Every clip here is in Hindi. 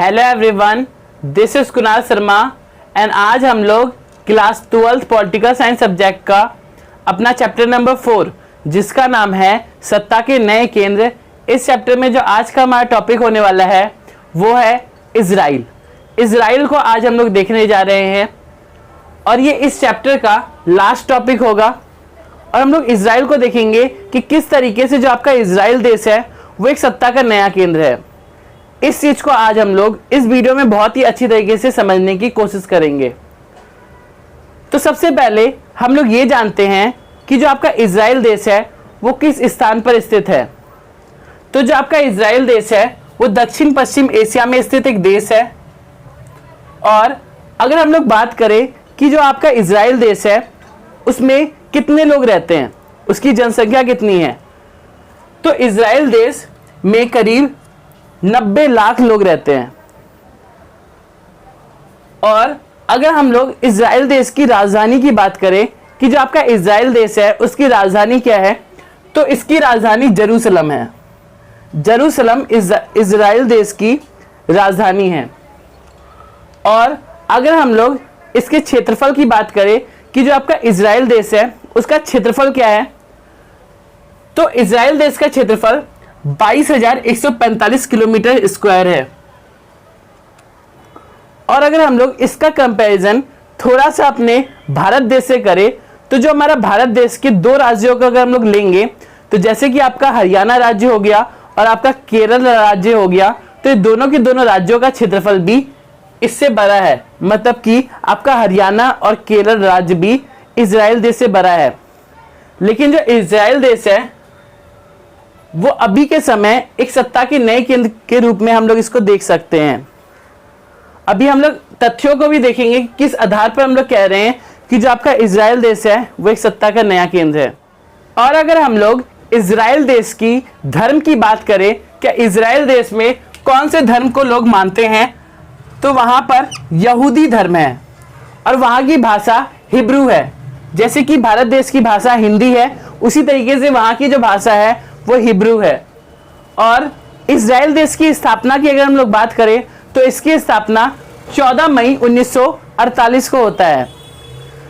Hello everyone, this is Kunal Sharma and आज हम लोग class 12th political science subject का अपना चैप्टर नंबर 4 जिसका नाम है सत्ता के नए केंद्र। इस चैप्टर में जो आज का हमारा टॉपिक होने वाला है वो है इजराइल। इजराइल को आज हम लोग देखने जा रहे हैं और ये इस चैप्टर का लास्ट टॉपिक होगा और हम लोग इजराइल को देखेंगे कि किस तरीके से जो आपका इजराइल देश है वो एक सत्ता का नया केंद्र है। इस चीज को आज हम लोग इस वीडियो में बहुत ही अच्छी तरीके से समझने की कोशिश करेंगे। तो सबसे पहले हम लोग ये जानते हैं कि जो आपका इजराइल देश है वो किस स्थान पर स्थित है। तो जो आपका इजराइल देश है वो दक्षिण पश्चिम एशिया में स्थित एक देश है। और अगर हम लोग बात करें कि जो आपका इजराइल देश है उसमें कितने लोग रहते हैं, उसकी जनसंख्या कितनी है, तो इजराइल देश में करीब 90 लाख लोग रहते हैं। और अगर हम लोग इजराइल देश की राजधानी की बात करें कि जो आपका इजराइल देश है उसकी राजधानी क्या है, तो इसकी राजधानी जेरूशलम है। जेरूशलम इजराइल देश की राजधानी है। और अगर हम लोग इसके क्षेत्रफल की बात करें कि जो आपका इजराइल देश है उसका क्षेत्रफल क्या है, तो इजराइल देश का क्षेत्रफल 22,145 किलोमीटर स्क्वायर है। और अगर हम लोग इसका कंपैरिजन थोड़ा सा अपने भारत देश से करें तो जो हमारा भारत देश के दो राज्यों को अगर हम लोग लेंगे तो जैसे कि आपका हरियाणा राज्य हो गया और आपका केरल राज्य हो गया, तो ये दोनों के दोनों राज्यों का क्षेत्रफल भी इससे बड़ा है। मतलब कि आपका हरियाणा और केरल राज्य भी इजराइल देश से बड़ा है। लेकिन जो इजराइल देश है वो अभी के समय एक सत्ता के नए केंद्र के रूप में हम लोग इसको देख सकते हैं। अभी हम लोग तथ्यों को भी देखेंगे कि किस आधार पर हम लोग कह रहे हैं कि जो आपका इजराइल देश है वो एक सत्ता का नया केंद्र है। और अगर हम लोग इजराइल देश की धर्म की बात करें, क्या इजराइल देश में कौन से धर्म को लोग मानते हैं, तो वहां पर यहूदी धर्म है और वहां की भाषा हिब्रू है। जैसे कि भारत देश की भाषा हिंदी है उसी तरीके से वहां की जो भाषा है वो हिब्रू है। और इजराइल देश की स्थापना की अगर हम लोग बात करें तो इसकी स्थापना 14 मई 1948 को होता है।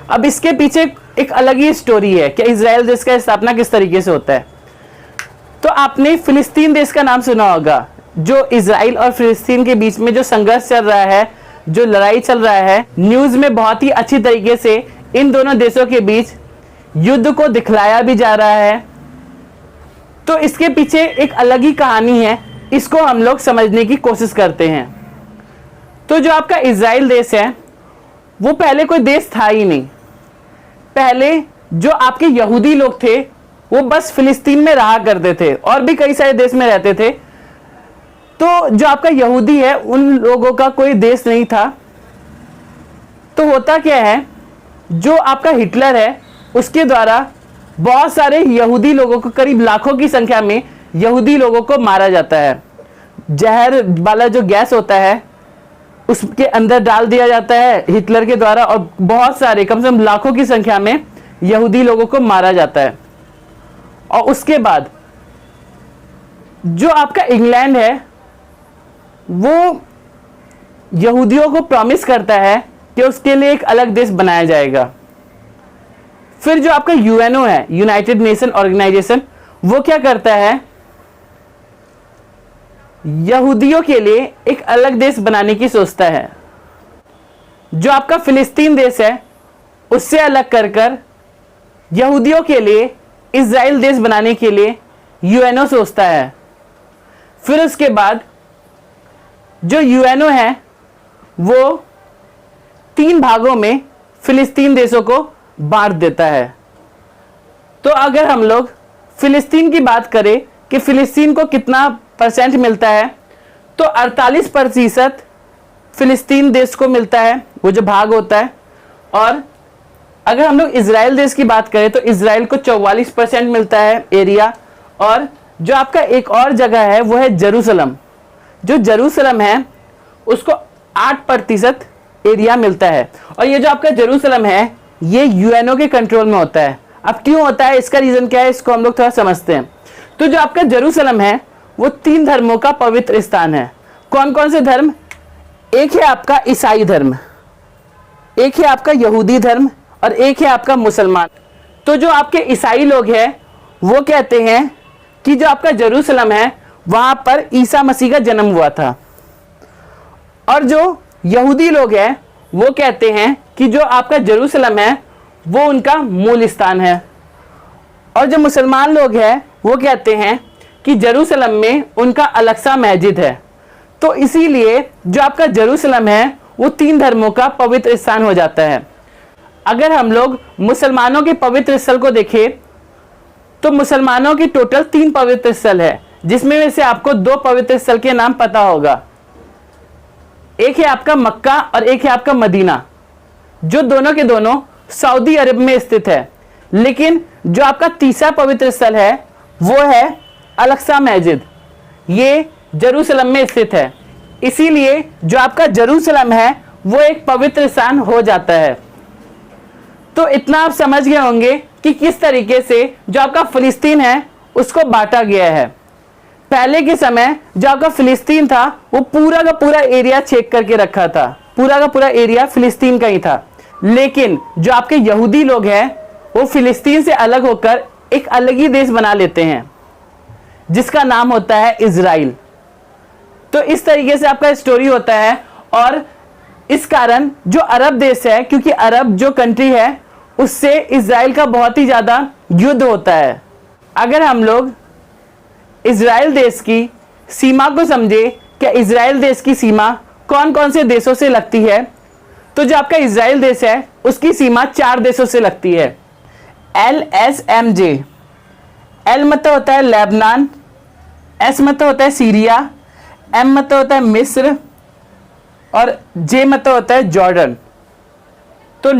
अब इसके पीछे एक अलग ही स्टोरी है कि इजराइल देश का स्थापना किस तरीके से होता है। तो आपने फिलिस्तीन देश का नाम सुना होगा, जो इजराइल और फिलिस्तीन के बीच में जो संघर्ष चल रहा है, जो लड़ाई चल रहा है, न्यूज में बहुत ही अच्छी तरीके से इन दोनों देशों के बीच युद्ध को दिखलाया भी जा रहा है। तो इसके पीछे एक अलग ही कहानी है, इसको हम लोग समझने की कोशिश करते हैं। तो जो आपका इजराइल देश है वो पहले कोई देश था ही नहीं। पहले जो आपके यहूदी लोग थे वो बस फिलिस्तीन में रहा करते थे और भी कई सारे देश में रहते थे। तो जो आपका यहूदी है उन लोगों का कोई देश नहीं था। तो होता क्या है, जो आपका हिटलर है उसके द्वारा बहुत सारे यहूदी लोगों को, करीब लाखों की संख्या में यहूदी लोगों को मारा जाता है। जहर वाला जो गैस होता है उसके अंदर डाल दिया जाता है हिटलर के द्वारा और बहुत सारे, कम से कम लाखों की संख्या में यहूदी लोगों को मारा जाता है। और उसके बाद जो आपका इंग्लैंड है वो यहूदियों को प्रॉमिस करता है कि उसके लिए एक अलग देश बनाया जाएगा। फिर जो आपका यूएनओ है, यूनाइटेड नेशन ऑर्गेनाइजेशन, वो क्या करता है, यहूदियों के लिए एक अलग देश बनाने की सोचता है। जो आपका फिलिस्तीन देश है उससे अलग कर यहूदियों के लिए इजराइल देश बनाने के लिए यूएनओ सोचता है। फिर उसके बाद जो यूएनओ है वो 3 भागों में फिलिस्तीन देशों को बांट देता है। तो अगर हम लोग फिलिस्तीन की बात करें कि फिलिस्तीन को कितना परसेंट मिलता है, तो 48% फिलिस्तीन देश को मिलता है, वो जो भाग होता है। और अगर हम लोग इजराइल देश की बात करें तो इजराइल को 44% मिलता है एरिया। और जो आपका एक और जगह है वो है जेरूशलम। जो जेरूशलम है उसको 8% एरिया मिलता है। और ये जो आपका जेरूशलम है ये यूएनओ के कंट्रोल में होता है। अब क्यों होता है, इसका रीजन क्या है, इसको हम लोग थोड़ा समझते हैं। तो जो आपका जेरूशलम है वो 3 धर्मों का पवित्र स्थान है। कौन कौन से धर्म? एक है आपका ईसाई धर्म, एक है आपका यहूदी धर्म और एक है आपका मुसलमान। तो जो आपके ईसाई लोग हैं वो कहते हैं कि जो आपका जेरूसलम है वहां पर ईसा मसीह का जन्म हुआ था, और जो यहूदी लोग हैं वो कहते हैं कि जो आपका जेरूसलम है वो उनका मूल स्थान है, और जो मुसलमान लोग हैं वो कहते हैं कि जेरूसलम में उनका अलग-सा मस्जिद है। तो इसीलिए जो आपका जेरूसलम है वो 3 धर्मों का पवित्र स्थान हो जाता है। अगर हम लोग मुसलमानों के पवित्र स्थल को देखें तो मुसलमानों की टोटल 3 पवित्र स्थल है, जिसमें से आपको 2 पवित्र स्थल के नाम पता होगा। एक है आपका मक्का और एक है आपका मदीना, जो दोनों के दोनों सऊदी अरब में स्थित है। लेकिन जो आपका तीसरा पवित्र स्थल है वो है अल-अक़सा मस्जिद, ये जेरूसलम में स्थित है। इसीलिए जो आपका जेरूसलम है वो एक पवित्र स्थान हो जाता है। तो इतना आप समझ गए होंगे कि किस तरीके से जो आपका फिलिस्तीन है उसको बांटा गया है। पहले के समय जो आपका फिलिस्तीन था वो पूरा का पूरा एरिया चेक करके रखा था, पूरा का पूरा एरिया फिलिस्तीन का ही था। लेकिन जो आपके यहूदी लोग हैं वो फिलिस्तीन से अलग होकर एक अलग ही देश बना लेते हैं जिसका नाम होता है इजराइल। तो इस तरीके से आपका स्टोरी होता है, और इस कारण जो अरब देश है, क्योंकि अरब जो कंट्री है उससे इजराइल का बहुत ही ज़्यादा युद्ध होता है। अगर हम लोग इजराइल देश की सीमा को समझे कि इजराइल देश की सीमा कौन कौन से देशों से लगती है, तो जो आपका इजराइल देश है उसकी सीमा 4 देशों से लगती है। LSMJ, एल मतलब होता है लेबनान, एस मतलब होता है सीरिया, एम मतलब होता है मिस्र और जे मतलब होता है जॉर्डन। तो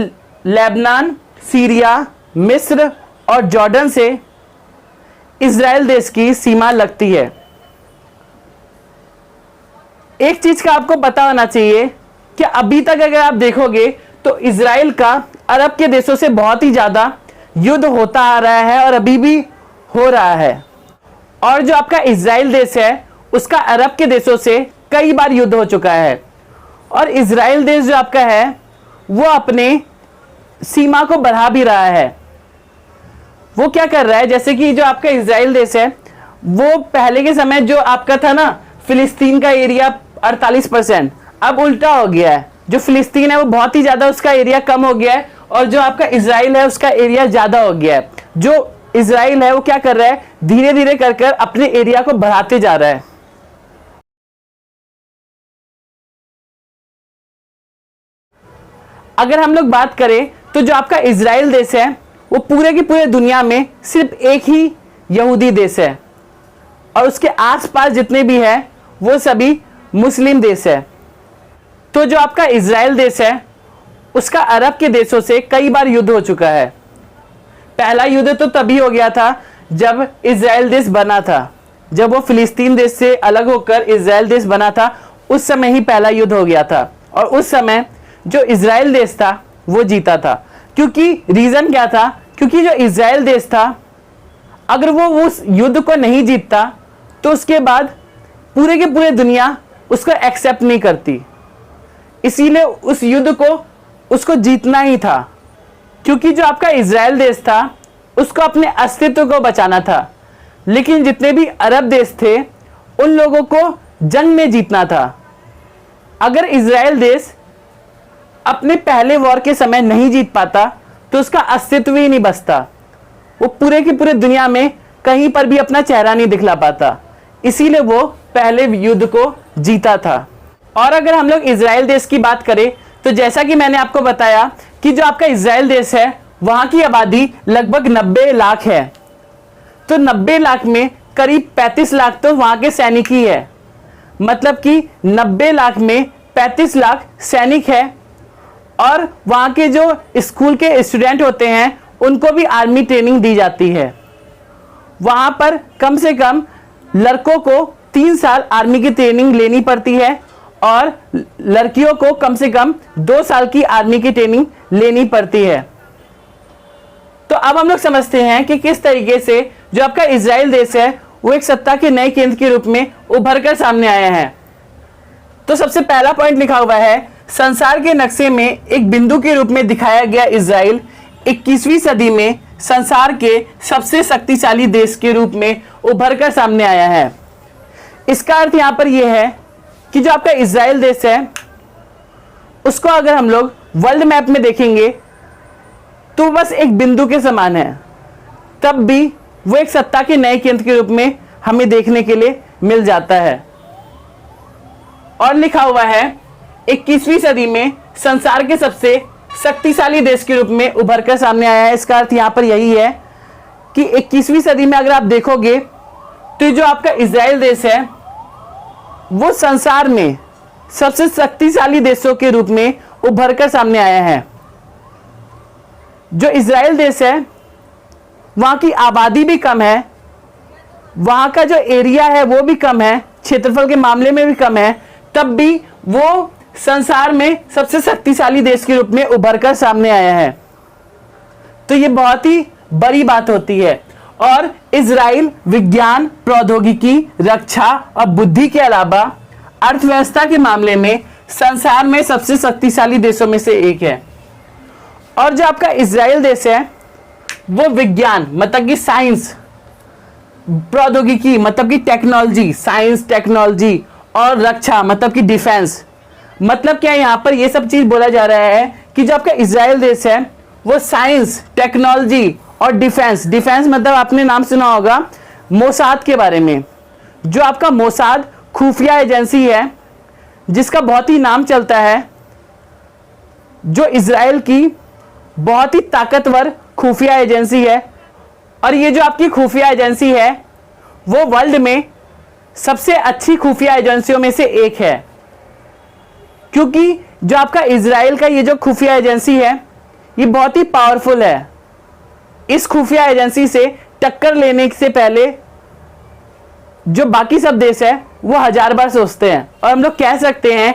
लेबनान, सीरिया, मिस्र और जॉर्डन से इजराइल देश की सीमा लगती है। एक चीज का आपको पता होना चाहिए कि अभी तक अगर आप देखोगे तो इजराइल का अरब के देशों से बहुत ही ज्यादा युद्ध होता आ रहा है और अभी भी हो रहा है। और जो आपका इजराइल देश है उसका अरब के देशों से कई बार युद्ध हो चुका है, और इजराइल देश जो आपका है वो अपने सीमा को बढ़ा भी रहा है। वो क्या कर रहा है, जैसे कि जो आपका इजराइल देश है वो पहले के समय जो आपका था ना फिलिस्तीन का एरिया 48%, अब उल्टा हो गया है। जो फिलिस्तीन है वो बहुत ही ज्यादा उसका एरिया कम हो गया है, और जो आपका इजराइल है उसका एरिया ज्यादा हो गया है। जो इजराइल है वो क्या कर रहा है, धीरे धीरे कर कर अपने एरिया को बढ़ाते जा रहा है। अगर हम लोग बात करें तो जो आपका इजराइल देश है वो पूरे की पूरे दुनिया में सिर्फ एक ही यहूदी देश है, और उसके आसपास जितने भी हैं वो सभी मुस्लिम देश है। तो जो आपका इजराइल देश है उसका अरब के देशों से कई बार युद्ध हो चुका है। पहला युद्ध तो तभी हो गया था जब इजराइल देश बना था, जब वो फिलिस्तीन देश से अलग होकर इजराइल देश बना था, उस समय ही पहला युद्ध हो गया था। और उस समय जो इजराइल देश था वो जीता था। क्योंकि रीजन क्या था, क्योंकि जो इजराइल देश था अगर वो उस युद्ध को नहीं जीतता तो उसके बाद पूरे के पूरे दुनिया उसको एक्सेप्ट नहीं करती। इसीलिए उस युद्ध को उसको जीतना ही था, क्योंकि जो आपका इजराइल देश था उसको अपने अस्तित्व को बचाना था। लेकिन जितने भी अरब देश थे उन लोगों को जंग में जीतना था। अगर इजराइल देश अपने पहले वॉर के समय नहीं जीत पाता तो उसका अस्तित्व ही नहीं बचता, वो पूरे की पूरे दुनिया में कहीं पर भी अपना चेहरा नहीं दिखला पाता। इसीलिए वो पहले युद्ध को जीता था। और अगर हम लोग इजराइल देश की बात करें तो जैसा कि मैंने आपको बताया कि जो आपका इजराइल देश है वहां की आबादी लगभग 90 लाख है। तो 90 लाख में करीब 35 लाख तो वहां के सैनिक ही है, मतलब कि 90 लाख में 35 लाख सैनिक है। और वहां के जो स्कूल के स्टूडेंट होते हैं उनको भी आर्मी ट्रेनिंग दी जाती है। वहां पर कम से कम लड़कों को 3 साल आर्मी की ट्रेनिंग लेनी पड़ती है, और लड़कियों को कम से कम 2 साल की आर्मी की ट्रेनिंग लेनी पड़ती है। तो अब हम लोग समझते हैं कि किस तरीके से जो आपका इजराइल देश है वो एक सत्ता के नए केंद्र के रूप में उभर कर सामने आया है। तो सबसे पहला पॉइंट लिखा हुआ है, संसार के नक्शे में एक बिंदु के रूप में दिखाया गया इजराइल 21वीं सदी में संसार के सबसे शक्तिशाली देश के रूप में उभर कर सामने आया है। इसका अर्थ यहां पर यह है कि जो आपका इजराइल देश है उसको अगर हम लोग वर्ल्ड मैप में देखेंगे तो बस एक बिंदु के समान है, तब भी वो एक सत्ता के नए केंद्र के रूप में हमें देखने के लिए मिल जाता है। और लिखा हुआ है 21वीं सदी में संसार के सबसे शक्तिशाली देश के रूप में उभर कर सामने आया है। इसका अर्थ यहां पर यही है कि 21वीं सदी में अगर आप देखोगे तो जो आपका इजराइल देश है वो संसार में सबसे शक्तिशाली देशों के रूप में उभर कर सामने आया है। जो इजराइल देश है वहां की आबादी भी कम है, वहां का जो एरिया है वो भी कम है, क्षेत्रफल के मामले में भी कम है, तब भी वो संसार में सबसे शक्तिशाली देश के रूप में उभर कर सामने आया है। तो ये बहुत ही बड़ी बात होती है। और इजराइल विज्ञान, प्रौद्योगिकी, रक्षा और बुद्धि के अलावा अर्थव्यवस्था के मामले में संसार में सबसे शक्तिशाली देशों में से एक है। और जो आपका इजराइल देश है वो विज्ञान मतलब कि साइंस, प्रौद्योगिकी मतलब कि टेक्नोलॉजी, साइंस टेक्नोलॉजी, और रक्षा मतलब कि डिफेंस, मतलब क्या यहाँ पर ये सब चीज बोला जा रहा है कि जो आपका इजराइल देश है वो साइंस, टेक्नोलॉजी और डिफेंस, डिफेंस मतलब आपने नाम सुना होगा मोसाद के बारे में। जो आपका मोसाद खुफिया एजेंसी है जिसका बहुत ही नाम चलता है, जो इजराइल की बहुत ही ताकतवर खुफिया एजेंसी है। और ये जो आपकी खुफिया एजेंसी है वो वर्ल्ड में सबसे अच्छी खुफिया एजेंसियों में से एक है, क्योंकि जो आपका इजराइल का ये जो खुफिया एजेंसी है ये बहुत ही पावरफुल है। इस खुफिया एजेंसी से टक्कर लेने से पहले जो बाकी सब देश है वो 1000 बार सोचते हैं। और हम लोग कह सकते हैं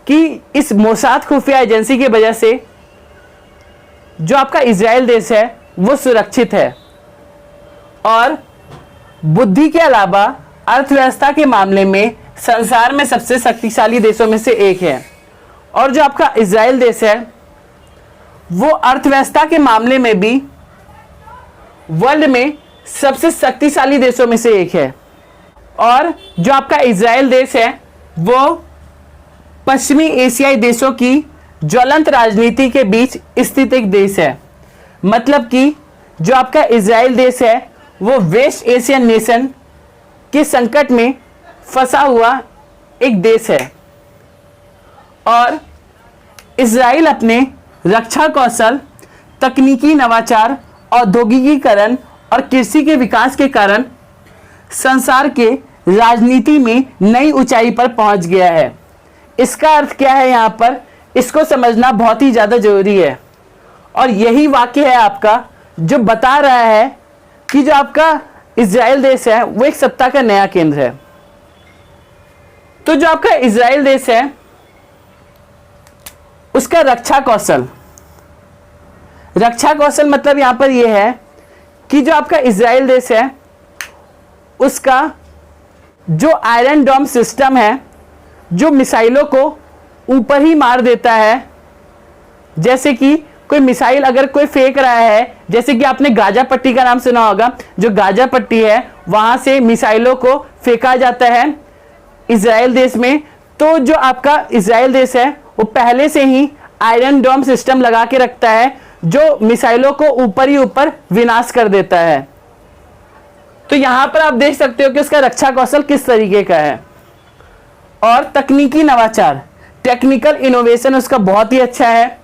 कि इस मोसाद खुफिया एजेंसी की वजह से जो आपका इजराइल देश है वो सुरक्षित है। और बुद्धि के अलावा अर्थव्यवस्था के मामले में संसार में सबसे शक्तिशाली देशों में से एक है। और जो आपका इजराइल देश है वो अर्थव्यवस्था के मामले में भी वर्ल्ड में सबसे शक्तिशाली देशों में से एक है। और जो आपका इजराइल देश है वो पश्चिमी एशियाई देशों की ज्वलंत राजनीति के बीच स्थित एक देश है। मतलब कि जो आपका इजराइल देश है वो वेस्ट एशियन नेशन के संकट में फंसा हुआ एक देश है। और इजराइल अपने रक्षा कौशल, तकनीकी नवाचार, औद्योगिकीकरण और कृषि के विकास के कारण संसार के राजनीति में नई ऊंचाई पर पहुंच गया है। इसका अर्थ क्या है यहाँ पर, इसको समझना बहुत ही ज़्यादा जरूरी है। और यही वाक्य है आपका जो बता रहा है कि जो आपका इजराइल देश है वो एक सत्ता का नया केंद्र है। तो जो आपका इजराइल देश है उसका रक्षा कौशल मतलब यहां पर यह है कि जो आपका इजराइल देश है उसका जो आयरन डोम सिस्टम है जो मिसाइलों को ऊपर ही मार देता है। जैसे कि कोई मिसाइल अगर कोई फेंक रहा है, जैसे कि आपने गाजा पट्टी का नाम सुना होगा, जो गाजा पट्टी है वहां से मिसाइलों को फेंका जाता है इजराइल देश में। तो जो आपका इजराइल देश है वो पहले से ही आयरन डोम सिस्टम लगा के रखता है जो मिसाइलों को ऊपर ही ऊपर विनाश कर देता है। तो यहां पर आप देख सकते हो कि उसका रक्षा कौशल किस तरीके का है। और तकनीकी नवाचार, टेक्निकल इनोवेशन उसका बहुत ही अच्छा है।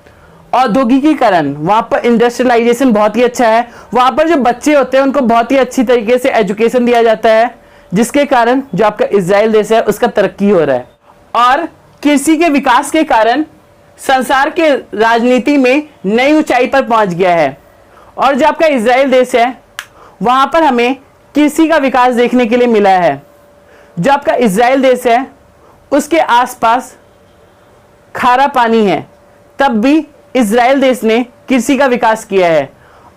औद्योगिकीकरण, वहां पर इंडस्ट्रियलाइजेशन बहुत ही अच्छा है। वहां पर जो बच्चे होते हैं उनको बहुत ही अच्छी तरीके से एजुकेशन दिया जाता है, जिसके कारण जो आपका इजराइल देश है उसका तरक्की हो रहा है। और कृषि के विकास के कारण संसार के राजनीति में नई ऊंचाई पर पहुंच गया है। और जो आपका इजराइल देश है वहां पर हमें कृषि का विकास देखने के लिए मिला है। जो आपका इजराइल देश है उसके आसपास खारा पानी है, तब भी इजराइल देश ने कृषि का विकास किया है।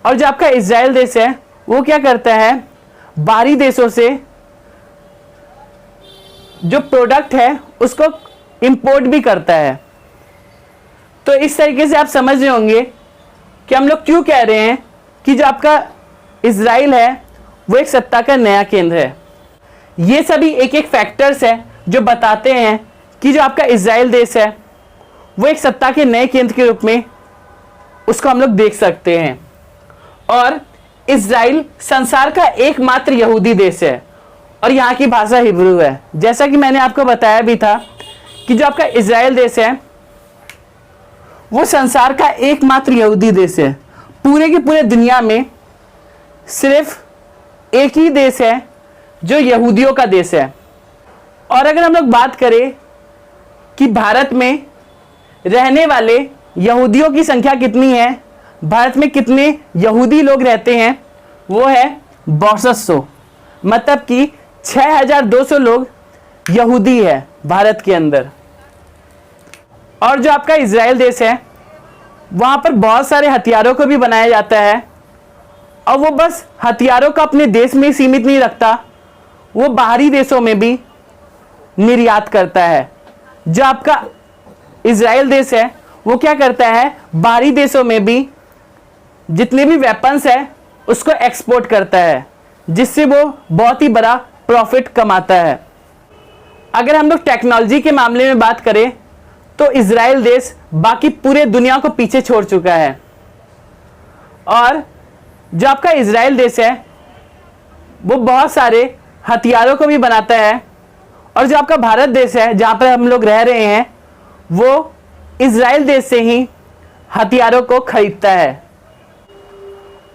और जो आपका इजराइल देश है वो क्या करता है, बाहरी देशों से जो प्रोडक्ट है उसको इंपोर्ट भी करता है। तो इस तरीके से आप समझ रहे होंगे कि हम लोग क्यों कह रहे हैं कि जो आपका इजराइल है वो एक सत्ता का नया केंद्र है। ये सभी एक एक फैक्टर्स हैं जो बताते हैं कि जो आपका इजराइल देश है वो एक सत्ता के नए केंद्र के रूप में उसको हम लोग देख सकते हैं। और इजराइल संसार का एकमात्र यहूदी देश है और यहाँ की भाषा हिब्रू है। जैसा कि मैंने आपको बताया भी था कि जो आपका इजराइल देश है वो संसार का एकमात्र यहूदी देश है। पूरे की पूरे दुनिया में सिर्फ एक ही देश है जो यहूदियों का देश है। और अगर हम लोग बात करें कि भारत में रहने वाले यहूदियों की संख्या कितनी है, भारत में कितने यहूदी लोग रहते हैं, वो है 6200, मतलब कि 6200 लोग यहूदी है भारत के अंदर। और जो आपका इजराइल देश है वहाँ पर बहुत सारे हथियारों को भी बनाया जाता है और वो बस हथियारों को अपने देश में सीमित नहीं रखता, वो बाहरी देशों में भी निर्यात करता है। जो आपका इजराइल देश है वो क्या करता है, बाहरी देशों में भी जितने भी वेपन्स है उसको एक्सपोर्ट करता है, जिससे वो बहुत ही बड़ा प्रॉफिट कमाता है। अगर हम लोग टेक्नोलॉजी के मामले में बात करें तो इजराइल देश बाकी पूरे दुनिया को पीछे छोड़ चुका है। और जो आपका इजराइल देश है वो बहुत सारे हथियारों को भी बनाता है। और जो आपका भारत देश है जहाँ पर हम लोग रह रहे हैं वो इजराइल देश से ही हथियारों को खरीदता है।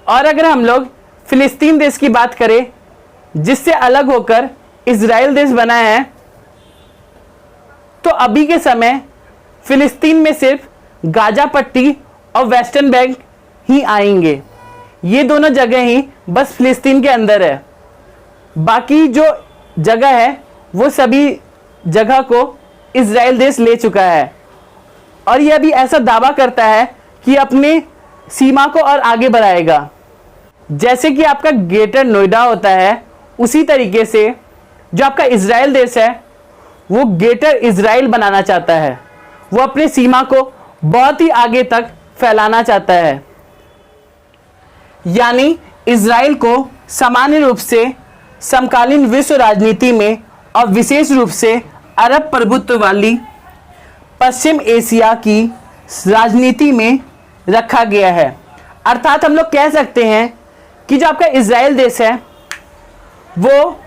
और अगर हम लोग फिलिस्तीन देश की बात करें जिससे अलग होकर इजराइल देश बना है, तो अभी के समय फिलिस्तीन में सिर्फ गाजा पट्टी और वेस्टर्न बैंक ही आएंगे। ये दोनों जगह ही बस फिलिस्तीन के अंदर है, बाकी जो जगह है वो सभी जगह को इजराइल देश ले चुका है। और ये अभी ऐसा दावा करता है कि अपने सीमा को और आगे बढ़ाएगा। जैसे कि आपका ग्रेटर नोएडा होता है, उसी तरीके से जो आपका इजराइल देश है वो ग्रेटर इजराइल बनाना चाहता है। वो अपनी सीमा को बहुत ही आगे तक फैलाना चाहता है। यानी इजराइल को सामान्य रूप से समकालीन विश्व राजनीति में और विशेष रूप से अरब प्रभुत्व वाली पश्चिम एशिया की राजनीति में रखा गया है। अर्थात हम लोग कह सकते हैं कि जो आपका इजराइल देश है वो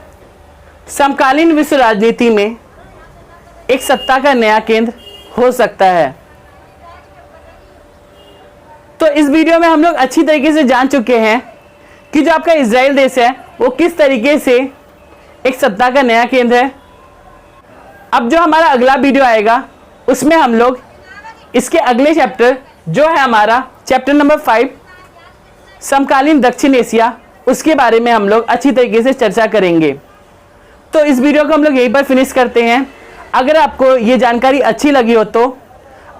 समकालीन विश्व राजनीति में एक सत्ता का नया केंद्र हो सकता है। तो इस वीडियो में हम लोग अच्छी तरीके से जान चुके हैं कि जो आपका इजराइल देश है वो किस तरीके से एक सत्ता का नया केंद्र है। अब जो हमारा अगला वीडियो आएगा उसमें हम लोग इसके अगले चैप्टर जो है हमारा चैप्टर नंबर 5 समकालीन दक्षिण एशिया, उसके बारे में हम लोग अच्छी तरीके से चर्चा करेंगे। तो इस वीडियो को हम लोग यहीं पर फिनिश करते हैं। अगर आपको ये जानकारी अच्छी लगी हो तो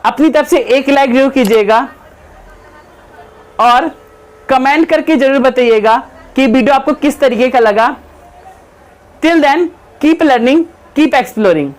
अपनी तरफ से एक लाइक जरूर कीजिएगा और कमेंट करके जरूर बताइएगा कि वीडियो आपको किस तरीके का लगा। Till then keep learning, keep exploring.